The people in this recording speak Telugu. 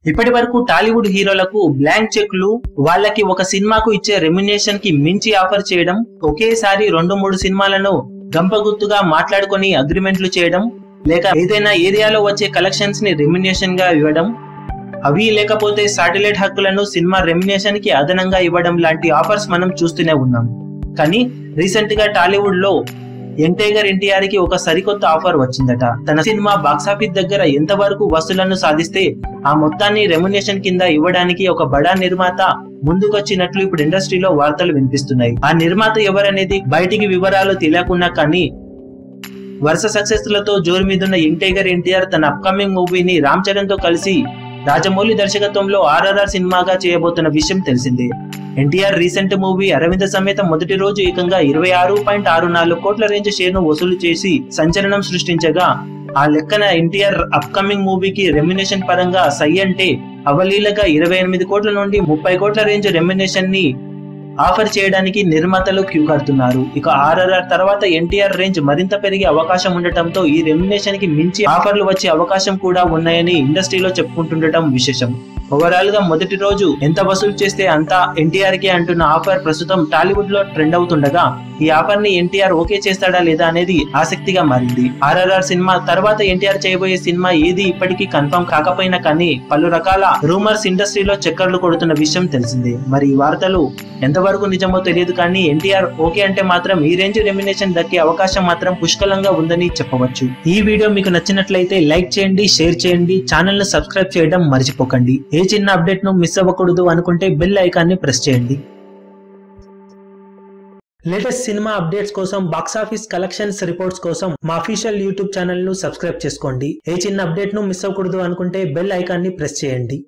ఇప్పటి వరకు టాలీవుడ్ హీరోలకు బ్లాంక్ చెక్లు వాళ్ళకి ఒక సినిమాకు ఇచ్చే రెమ్యునేషన్ కి మించి ఆఫర్ చేయడం, ఒకేసారి 2-3 సినిమాలను గంపగుత్తుగా మాట్లాడుకొని అగ్రిమెంట్లు చేయడం, లేక ఏదైనా ఏరియాలో వచ్చే కలెక్షన్స్ ని రెమ్యునేషన్ గా ఇవ్వడం, అవి లేకపోతే శాటిలైట్ హక్కులను సినిమా రెమ్యునేషన్ కి అదనంగా ఇవ్వడం లాంటి ఆఫర్స్ మనం చూస్తూనే ఉన్నాం. కానీ రీసెంట్ గా టాలీవుడ్ లో యంగ్ టైగర్ ఎన్టీఆర్ కి ఒక సరికొత్త ఆఫర్ వచ్చిందట. తన సినిమా బాక్సాఫీస్ దగ్గర ఎంత వరకు వసూళ్లను సాధిస్తే ఆ మొత్తాన్ని రెమ్యునేషన్ కింద ఇవ్వడానికి ఒక బడా నిర్మాత ముందుకొచ్చినట్లు ఇప్పుడు ఇండస్ట్రీలో వార్తలు వినిపిస్తున్నాయి. ఆ నిర్మాత ఎవరనేది బయటికి వివరాలు తెలియకున్నా కానీ వరుస సక్సెస్ లతో జోరు మీదున్న యంగ్ టైగర్ ఎన్టీఆర్ తన అప్కమింగ్ మూవీని రామ్ చరణ్ తో కలిసి రాజమౌళి దర్శకత్వంలో RRR సినిమాగా చేయబోతున్న విషయం తెలిసిందే. ఎన్టీఆర్ రీసెంట్ మూవీ అరవింద సమేత మొదటి రోజు ఏకంగా 26.64 కోట్ల రేంజ్ షేర్ ను వసూలు చేసి సంచలనం సృష్టించగా, ఆ లెక్కన ఎన్టీఆర్ అప్కమింగ్ మూవీకి రెమ్యునేషన్ పరంగా సై అంటే అవలీలగా 28 కోట్ల నుండి 30 కోట్ల రేంజ్ రెమ్యునేషన్ ని ఆఫర్ చేయడానికి నిర్మాతలు క్యూ కడుతున్నారు. ఇక RRR తర్వాత ఎన్టీఆర్ రేంజ్ మరింత పెరిగే అవకాశం ఉండటంతో ఈ రెమ్యునేషన్ కి మించి ఆఫర్లు వచ్చే అవకాశం కూడా ఉన్నాయని ఇండస్ట్రీలో చెప్పుకుంటుండటం విశేషం. ఓవరాల్ గా మొదటి రోజు ఎంత వసూలు చేస్తే అంతా ఎన్టీఆర్ కి అంటున్న ఆఫర్ ప్రస్తుతం టాలీవుడ్ లో ట్రెండ్ అవుతుండగా, ఈ ఆఫర్ ని ఎన్టీఆర్ ఓకే చేస్తాడా లేదా అనేది ఆసక్తిగా మారింది. RRR సినిమా తర్వాత ఎన్టీఆర్ చేయబోయే సినిమా ఏది ఇప్పటికీ కన్ఫర్మ్ కాకపోయినా కానీ పలు రకాల రూమర్స్ ఇండస్ట్రీలో చక్కర్లు కొడుతున్న విషయం తెలిసిందే. మరి ఈ వార్తలు ఎంతవరకు నిజమో తెలియదు కానీ ఎన్టీఆర్ ఓకే అంటే మాత్రం ఈ రేంజ్ రెమ్యునేషన్ దక్కే అవకాశం మాత్రం పుష్కలంగా ఉందని చెప్పవచ్చు. ఈ వీడియో మీకు నచ్చినట్లయితే లైక్ చేయండి, షేర్ చేయండి, ఛానల్ ను సబ్స్క్రైబ్ చేయడం మర్చిపోకండి. ఏ చిన్న అప్డేట్ ను మిస్ అవ్వకూడదు అనుకుంటే బెల్ ఐకాన్ ని ప్రెస్ చేయండి. లేటెస్ట్ సినిమా అప్డేట్స్ కోసం, బాక్సాఫీస్ కలెక్షన్స్ రిపోర్ట్స్ కోసం మా అఫీషియల్ యూట్యూబ్ ఛానల్ ను సబ్స్క్రైబ్ చేసుకోండి. ఏ చిన్న అప్డేట్ ను మిస్ అవ్వకూడదు అనుకుంటే బెల్ ఐకాన్ ని ప్రెస్ చేయండి.